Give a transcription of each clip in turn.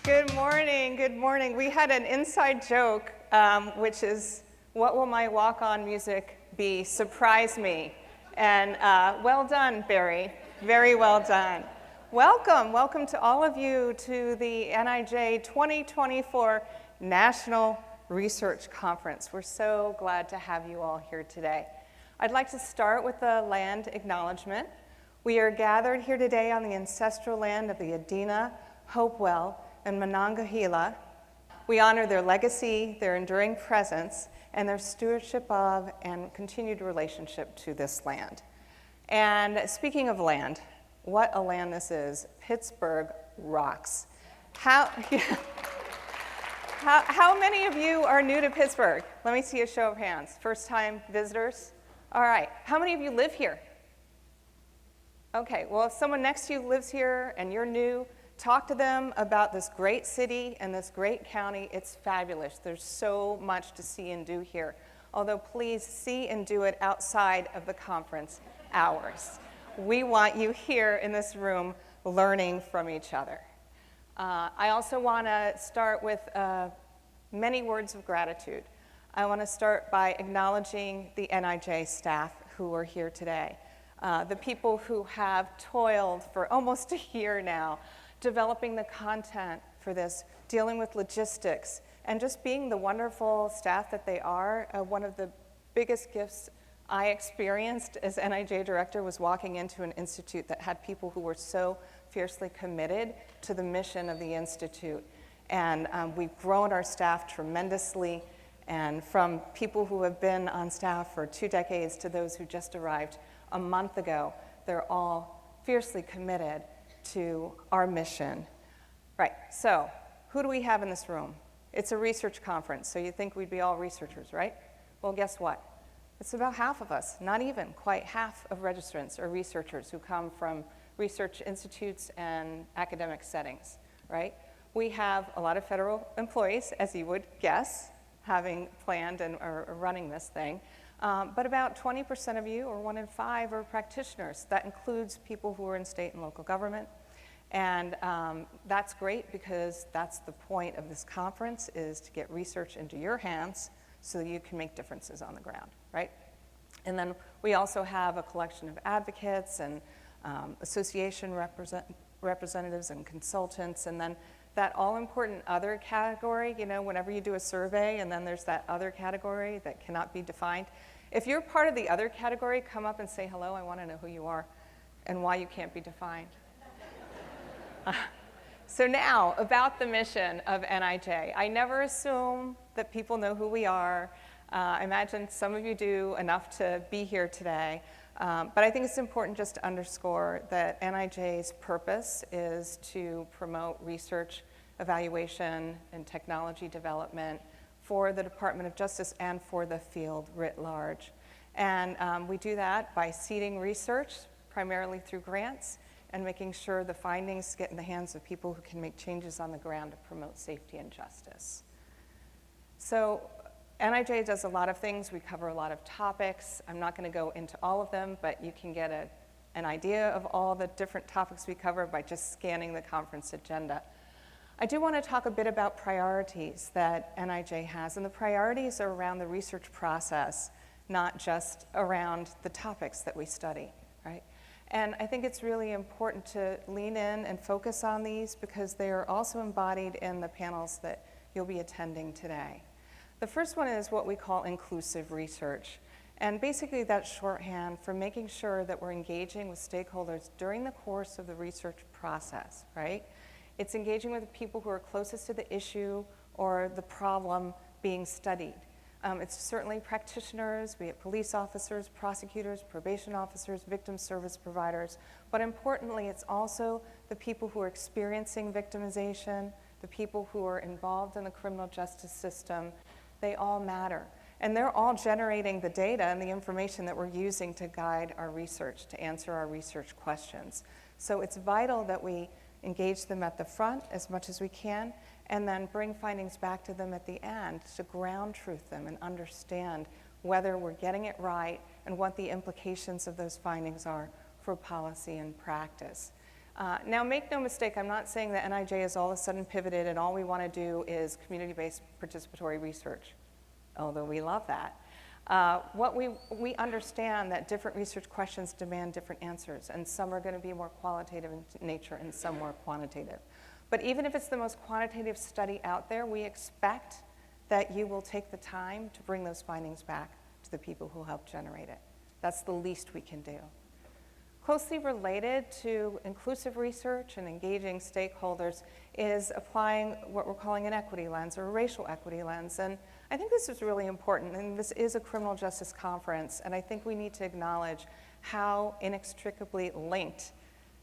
Good morning, good morning. We had an inside joke, which is, what will my walk-on music be? Surprise me. And well done, Barry. Very well done. Welcome to all of you to the NIJ 2024 National Research Conference. We're so glad to have you all here today. I'd like to start with the land acknowledgement. We are gathered here today on the ancestral land of the Adena, Hopewell, and Monongahela. We honor their legacy, their enduring presence, and their stewardship of and continued relationship to this land. And speaking of land, what a land this is. Pittsburgh rocks. How many of you are new to Pittsburgh? Let me see a show of hands. First-time visitors? All right. How many of you live here? Okay, well, if someone next to you lives here and you're new, talk to them about this great city and this great county. It's fabulous. There's so much to see and do here. Although please see and do it outside of the conference hours. We want you here in this room learning from each other. I also want to start with many words of gratitude. I want to start by acknowledging the NIJ staff who are here today. The people who have toiled for almost a year now, developing the content for this, dealing with logistics, and just being the wonderful staff that they are. One of the biggest gifts I experienced as NIJ director was walking into an institute that had people who were so fiercely committed to the mission of the institute. And we've grown our staff tremendously, and from people who have been on staff for 2 decades to those who just arrived a month ago, they're all fiercely committed to our mission. Right, so who do we have in this room? It's a research conference, so you'd think we'd be all researchers, right? Well, guess what? It's about half of us, not even, quite half of registrants are researchers who come from research institutes and academic settings, right? We have a lot of federal employees, as you would guess, having planned and or running this thing. But about 20% of you, or 1 in 5, are practitioners. That includes people who are in state and local government. And that's great because that's the point of this conference, is to get research into your hands so that you can make differences on the ground, right? And then we also have a collection of advocates and association representatives and consultants, and then that all-important other category, you know, whenever you do a survey and then there's that other category that cannot be defined. If you're part of the other category, come up and say hello. I want to know who you are and why you can't be defined. So now, about the mission of NIJ. I never assume that people know who we are. I imagine some of you do enough to be here today. But I think it's important just to underscore that NIJ's purpose is to promote research, evaluation, and technology development for the Department of Justice and for the field writ large. And we do that by seeding research, primarily through grants, and making sure the findings get in the hands of people who can make changes on the ground to promote safety and justice. So NIJ does a lot of things. We cover a lot of topics. I'm not going to go into all of them, but you can get an idea of all the different topics we cover by just scanning the conference agenda. I do want to talk a bit about priorities that NIJ has, and the priorities are around the research process, not just around the topics that we study, right? And I think it's really important to lean in and focus on these because they are also embodied in the panels that you'll be attending today. The first one is what we call inclusive research. And basically that's shorthand for making sure that we're engaging with stakeholders during the course of the research process, right? It's engaging with the people who are closest to the issue or the problem being studied. It's certainly practitioners, be it police officers, prosecutors, probation officers, victim service providers, but importantly, it's also the people who are experiencing victimization, the people who are involved in the criminal justice system. They all matter. And they're all generating the data and the information that we're using to guide our research, to answer our research questions. So it's vital that we engage them at the front as much as we can, and then bring findings back to them at the end to ground truth them and understand whether we're getting it right and what the implications of those findings are for policy and practice. Now, make no mistake, I'm not saying that NIJ is all of a sudden pivoted and all we want to do is community-based participatory research, although we love that. We understand that different research questions demand different answers, and some are going to be more qualitative in nature and some more quantitative. But even if it's the most quantitative study out there, we expect that you will take the time to bring those findings back to the people who helped generate it. That's the least we can do. Closely related to inclusive research and engaging stakeholders is applying what we're calling an equity lens or a racial equity lens. And I think this is really important, and this is a criminal justice conference, and I think we need to acknowledge how inextricably linked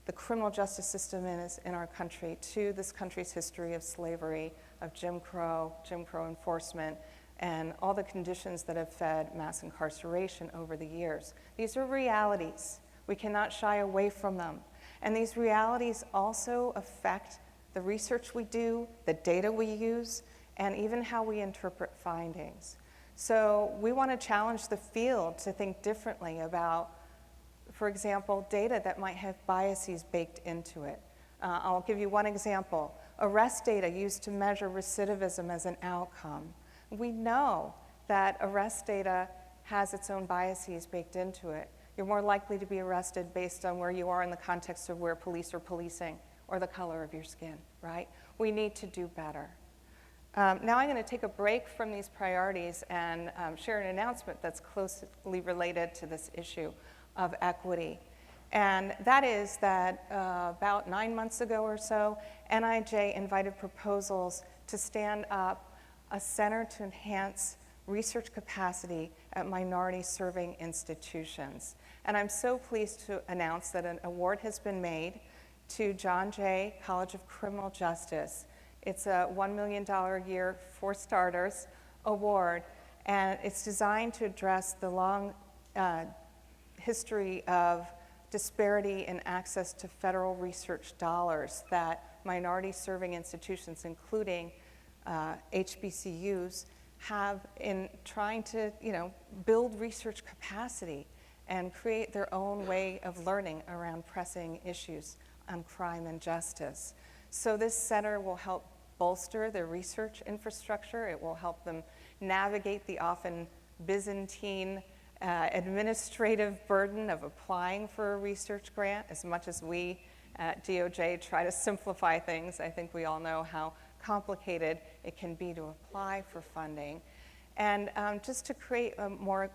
the criminal justice system is in our country to this country's history of slavery, of Jim Crow enforcement, and all the conditions that have fed mass incarceration over the years. These are realities. We cannot shy away from them. And these realities also affect the research we do, the data we use, and even how we interpret findings. So we want to challenge the field to think differently about, for example, data that might have biases baked into it. I'll give you one example. Arrest data used to measure recidivism as an outcome. We know that arrest data has its own biases baked into it. You're more likely to be arrested based on where you are in the context of where police are policing or the color of your skin, right? We need to do better. Now I'm going to take a break from these priorities and share an announcement that's closely related to this issue of equity. And that is that about 9 months ago or so, NIJ invited proposals to stand up a center to enhance research capacity at minority-serving institutions. And I'm so pleased to announce that an award has been made to John Jay College of Criminal Justice. It's a $1 million a year, for starters, award, and it's designed to address the long history of disparity in access to federal research dollars that minority-serving institutions, including HBCUs, have in trying to, build research capacity and create their own way of learning around pressing issues on crime and justice. So this center will help bolster their research infrastructure. It will help them navigate the often Byzantine administrative burden of applying for a research grant. As much as we at DOJ try to simplify things, I think we all know how complicated it can be to apply for funding. And just to create a more,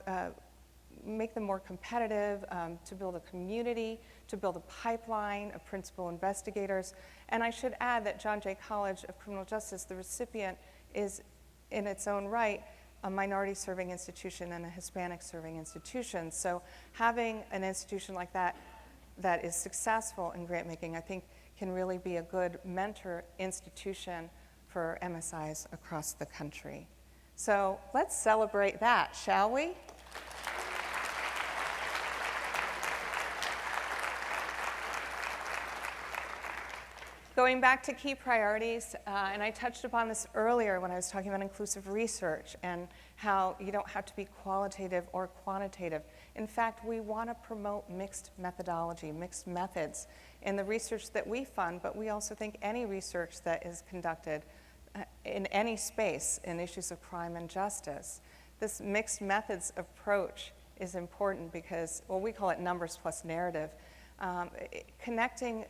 make them more competitive, to build a community, to build a pipeline of principal investigators. And I should add that John Jay College of Criminal Justice, the recipient, is in its own right a minority-serving institution and a Hispanic-serving institution. So having an institution like that that is successful in grant making, I think, can really be a good mentor institution for MSIs across the country. So let's celebrate that, shall we? Going back to key priorities, and I touched upon this earlier when I was talking about inclusive research and how you don't have to be qualitative or quantitative. In fact, we want to promote mixed methodology, mixed methods in the research that we fund, but we also think any research that is conducted in any space in issues of crime and justice. This mixed methods approach is important because, well, we call it numbers plus narrative. Connecting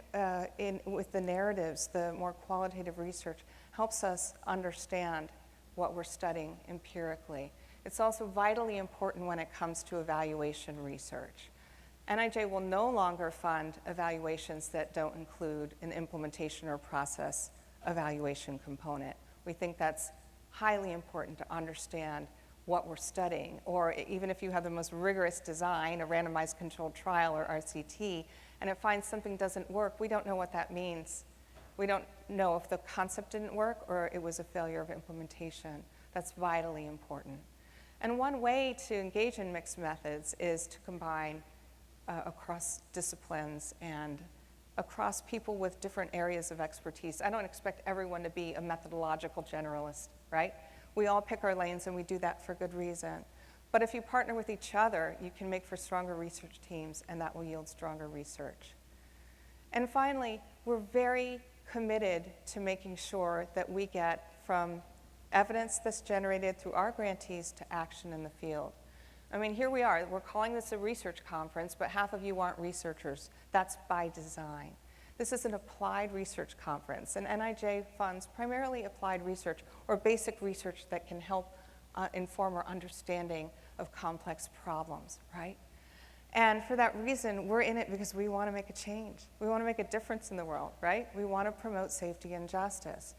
with the narratives, the more qualitative research, helps us understand what we're studying empirically. It's also vitally important when it comes to evaluation research. NIJ will no longer fund evaluations that don't include an implementation or process evaluation component. We think that's highly important to understand what we're studying, or even if you have the most rigorous design, a randomized controlled trial or RCT, and it finds something doesn't work, we don't know what that means. We don't know if the concept didn't work or it was a failure of implementation. That's vitally important. And one way to engage in mixed methods is to combine across disciplines and across people with different areas of expertise. I don't expect everyone to be a methodological generalist, right? We all pick our lanes and we do that for good reason. But if you partner with each other, you can make for stronger research teams and that will yield stronger research. And finally, we're very committed to making sure that we get from evidence that's generated through our grantees to action in the field. I mean, here we are. We're calling this a research conference, but half of you aren't researchers. That's by design. This is an applied research conference, and NIJ funds primarily applied research or basic research that can help inform our understanding of complex problems, right? And for that reason, we're in it because we want to make a change. We want to make a difference in the world, right? We want to promote safety and justice.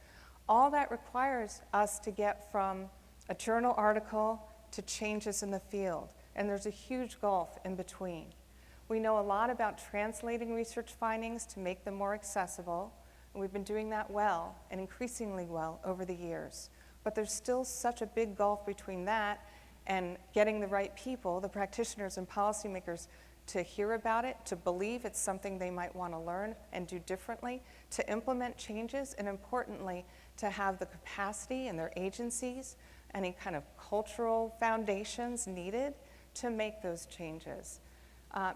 All that requires us to get from a journal article to changes in the field, and there's a huge gulf in between. We know a lot about translating research findings to make them more accessible, and we've been doing that well, and increasingly well, over the years. But there's still such a big gulf between that and getting the right people, the practitioners and policymakers, to hear about it, to believe it's something they might want to learn and do differently, to implement changes, and importantly, to have the capacity in their agencies, any kind of cultural foundations needed to make those changes.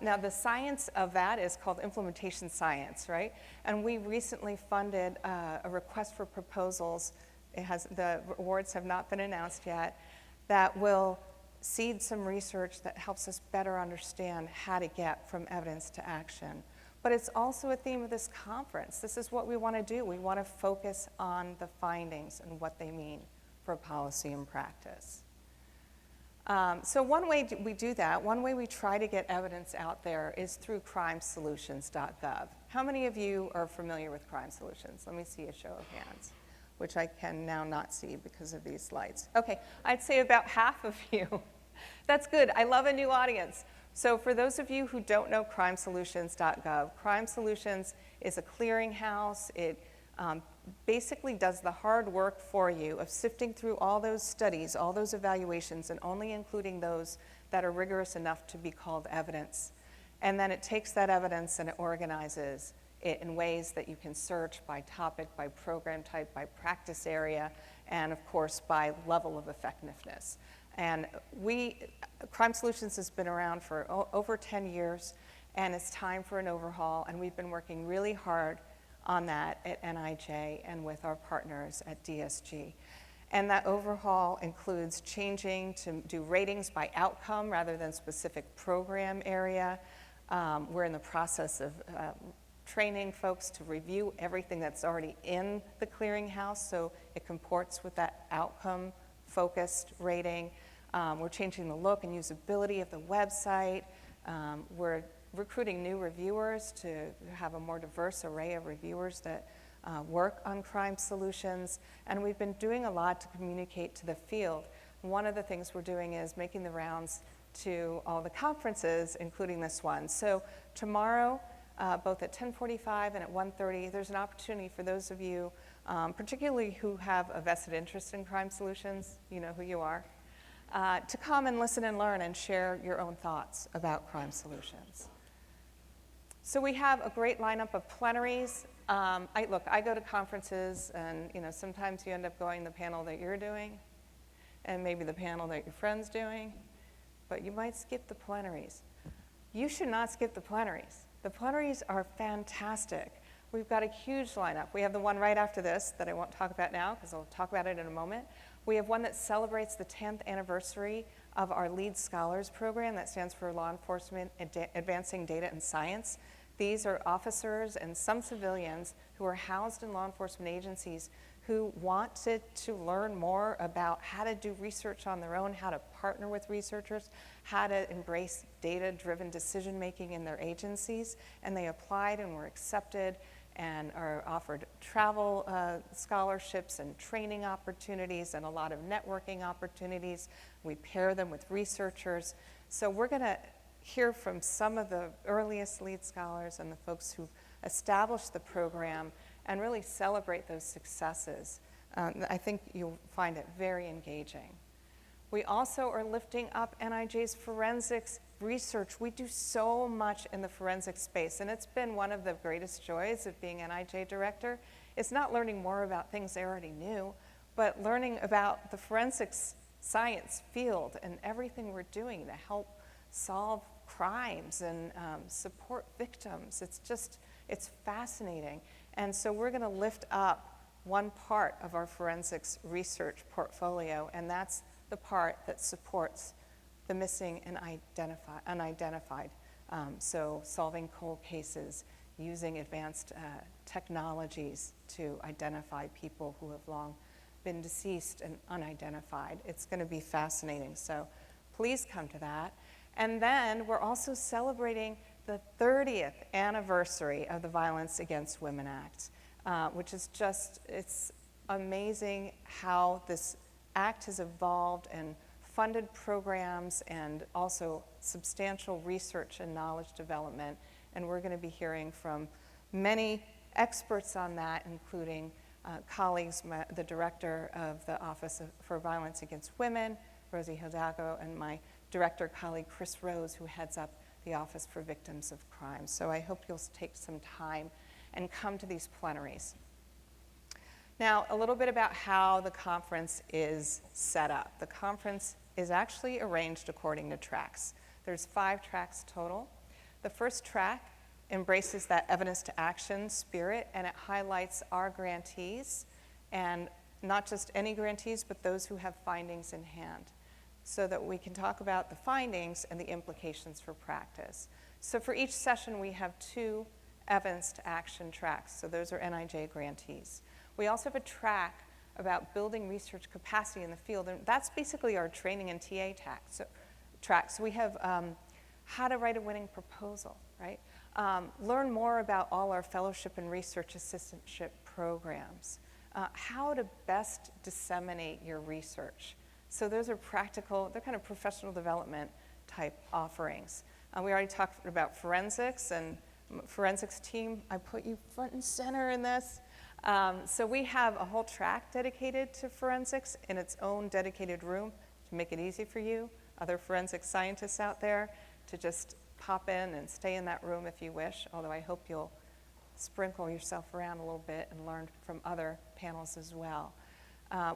Now, the science of that is called implementation science, right? And we recently funded a request for proposals. The awards have not been announced yet, that will seed some research that helps us better understand how to get from evidence to action. But it's also a theme of this conference. This is what we want to do. We want to focus on the findings and what they mean for policy and practice. So one way we do that, one way we try to get evidence out there is through crimesolutions.gov. How many of you are familiar with Crime Solutions? Let me see a show of hands, which I can now not see because of these lights. Okay, I'd say about half of you. That's good. I love a new audience. So for those of you who don't know crimesolutions.gov, Crime Solutions is a clearinghouse. It basically does the hard work for you of sifting through all those studies, all those evaluations, and only including those that are rigorous enough to be called evidence. And then it takes that evidence and it organizes it in ways that you can search by topic, by program type, by practice area, and of course by level of effectiveness. And Crime Solutions has been around for over 10 years, and it's time for an overhaul, and we've been working really hard on that at NIJ and with our partners at DSG. And that overhaul includes changing to do ratings by outcome rather than specific program area. We're in the process of training folks to review everything that's already in the clearinghouse so it comports with that outcome-focused rating. We're changing the look and usability of the website. We're recruiting new reviewers to have a more diverse array of reviewers that work on crime solutions. And we've been doing a lot to communicate to the field. One of the things we're doing is making the rounds to all the conferences, including this one. So tomorrow, both at 10:45 and at 1:30, there's an opportunity for those of you, particularly who have a vested interest in crime solutions, you know who you are, to come and listen and learn and share your own thoughts about crime solutions. So we have a great lineup of plenaries. Look, I go to conferences, and sometimes you end up going the panel that you're doing, and maybe the panel that your friend's doing, but you might skip the plenaries. You should not skip the plenaries. The plenaries are fantastic. We've got a huge lineup. We have the one right after this that I won't talk about now because I'll talk about it in a moment. We have one that celebrates the 10th anniversary of our LEAD Scholars program. That stands for Law Enforcement Advancing Data and Science. These are officers and some civilians who are housed in law enforcement agencies who wanted to learn more about how to do research on their own, how to partner with researchers, how to embrace data-driven decision-making in their agencies. And they applied and were accepted and are offered travel scholarships and training opportunities and a lot of networking opportunities. We pair them with researchers. So we're going to hear from some of the earliest LEAD scholars and the folks who established the program and really celebrate those successes. I think you'll find it very engaging. We also are lifting up NIJ's forensics research. We do so much in the forensic space, and it's been one of the greatest joys of being NIJ director. It's not learning more about things they already knew, but learning about the forensics science field and everything we're doing to help solve crimes and support victims. It's fascinating. And so we're going to lift up one part of our forensics research portfolio, and that's the part that supports the missing and unidentified. So solving cold cases, using advanced technologies to identify people who have long been deceased and unidentified. It's going to be fascinating, so please come to that. And then we're also celebrating the 30th anniversary of the Violence Against Women Act, which is it's amazing how this act has evolved and funded programs and also substantial research and knowledge development. And we're going to be hearing from many experts on that, including colleagues, the director of the Office for Violence Against Women, Rosie Hidalgo, and my director colleague, Chris Rose, who heads up the Office for Victims of Crime. So I hope you'll take some time and come to these plenaries. Now, a little bit about how the conference is set up. The conference is actually arranged according to tracks. There's 5 tracks total. The first track embraces that evidence to action spirit, and it highlights our grantees, and not just any grantees, but those who have findings in hand, so that we can talk about the findings and the implications for practice. So for each session, we have 2 evidence to action tracks, so those are NIJ grantees. We also have a track about building research capacity in the field, and that's basically our training and TA track. So we have how to write a winning proposal, right? Learn more about all our fellowship and research assistantship programs. How to best disseminate your research. So those are practical, they're kind of professional development type offerings. We already talked about forensics, and forensics team, I put you front and center in this. So we have a whole track dedicated to forensics in its own dedicated room to make it easy for you, other forensic scientists out there, to just pop in and stay in that room if you wish, although I hope you'll sprinkle yourself around a little bit and learn from other panels as well.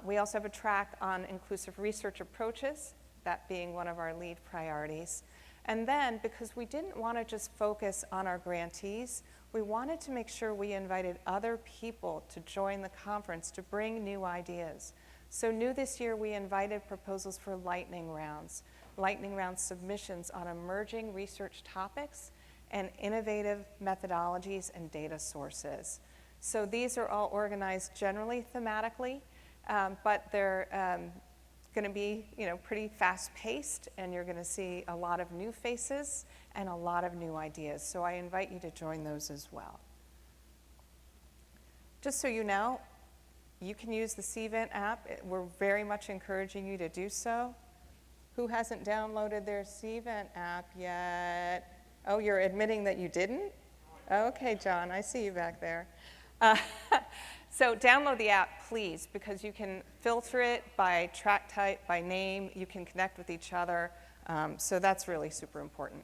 We also have a track on inclusive research approaches, that being one of our lead priorities. And then, because we didn't want to just focus on our grantees, we wanted to make sure we invited other people to join the conference to bring new ideas. So new this year, we invited proposals for lightning round submissions on emerging research topics and innovative methodologies and data sources. So these are all organized generally thematically, but they're going to be, pretty fast-paced, and you're going to see a lot of new faces and a lot of new ideas. So I invite you to join those as well. Just so you know, you can use the CVent app. We're very much encouraging you to do so. Who hasn't downloaded their CVent app yet? Oh, you're admitting that you didn't? Okay, John, I see you back there. So download the app, please, because you can filter it by track type, by name. You can connect with each other. So that's really super important.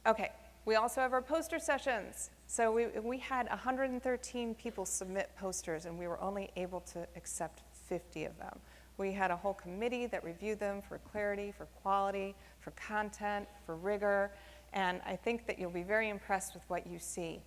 Okay, we also have our poster sessions. So we had 113 people submit posters, and we were only able to accept 50 of them. We had a whole committee that reviewed them for clarity, for quality, for content, for rigor, and I think that you'll be very impressed with what you see.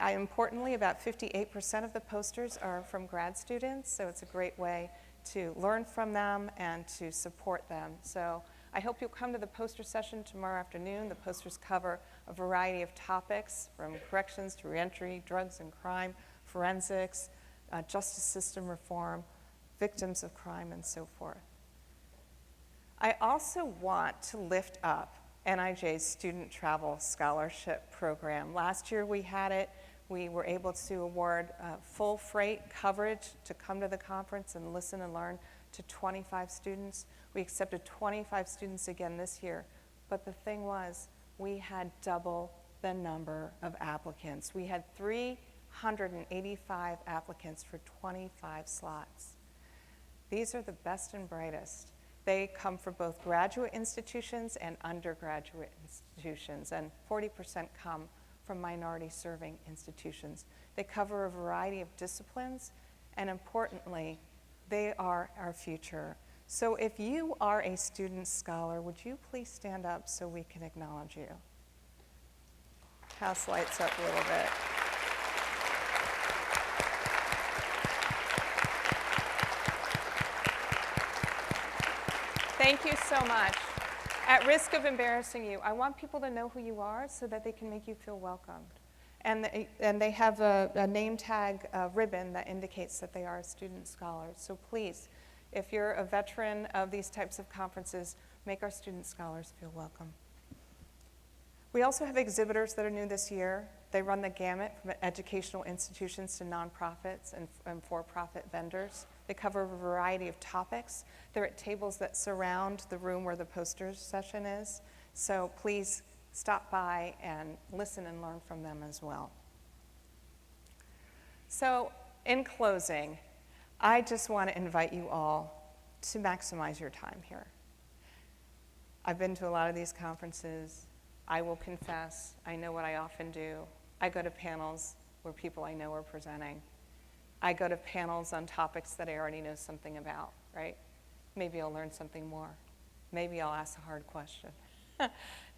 Importantly, about 58% of the posters are from grad students, so it's a great way to learn from them and to support them. So I hope you'll come to the poster session tomorrow afternoon. The posters cover a variety of topics, from corrections to reentry, drugs and crime, forensics, justice system reform, victims of crime, and so forth. I also want to lift up NIJ's Student Travel Scholarship Program. Last year we had it. We were able to award full freight coverage to come to the conference and listen and learn to 25 students. We accepted 25 students again this year, but the thing was, we had double the number of applicants. We had 385 applicants for 25 slots. These are the best and brightest. They come from both graduate institutions and undergraduate institutions, and 40% come from minority-serving institutions. They cover a variety of disciplines, and importantly, they are our future. So if you are a student scholar, would you please stand up so we can acknowledge you? House lights up a little bit. Thank you so much. At risk of embarrassing you, I want people to know who you are so that they can make you feel welcomed. And they have a name tag ribbon that indicates that they are a student scholar. So please, if you're a veteran of these types of conferences, make our student scholars feel welcome. We also have exhibitors that are new this year. They run the gamut from educational institutions to nonprofits and for-profit vendors. They cover a variety of topics. They're at tables that surround the room where the posters session is. So please stop by and listen and learn from them as well. So in closing, I just want to invite you all to maximize your time here. I've been to a lot of these conferences. I will confess, I know what I often do. I go to panels where people I know are presenting. I go to panels on topics that I already know something about, right? Maybe I'll learn something more. Maybe I'll ask a hard question.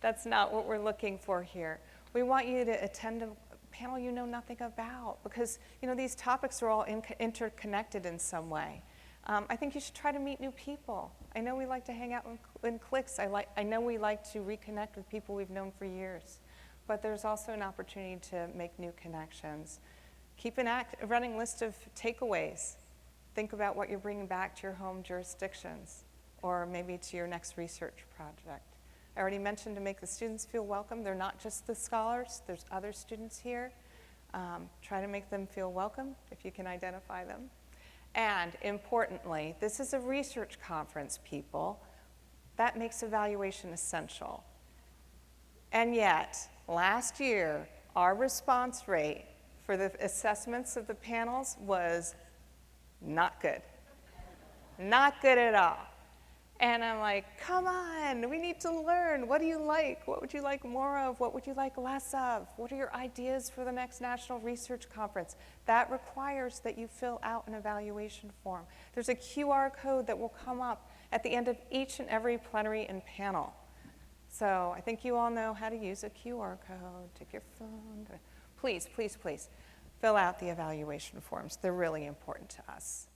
That's not what we're looking for here. We want you to attend a panel you know nothing about because these topics are all interconnected in some way. I think you should try to meet new people. I know we like to hang out in cliques. I know we like to reconnect with people we've known for years. But there's also an opportunity to make new connections. Keep a running list of takeaways. Think about what you're bringing back to your home jurisdictions or maybe to your next research project. I already mentioned to make the students feel welcome. They're not just the scholars. There's other students here. Try to make them feel welcome if you can identify them. And importantly, this is a research conference, people. That makes evaluation essential. And yet, last year, our response rate for the assessments of the panels was not good. Not good at all. And I'm like, come on, we need to learn. What do you like? What would you like more of? What would you like less of? What are your ideas for the next National Research Conference? That requires that you fill out an evaluation form. There's a QR code that will come up at the end of each and every plenary and panel. So I think you all know how to use a QR code. Take your phone. Please, please, please fill out the evaluation forms. They're really important to us.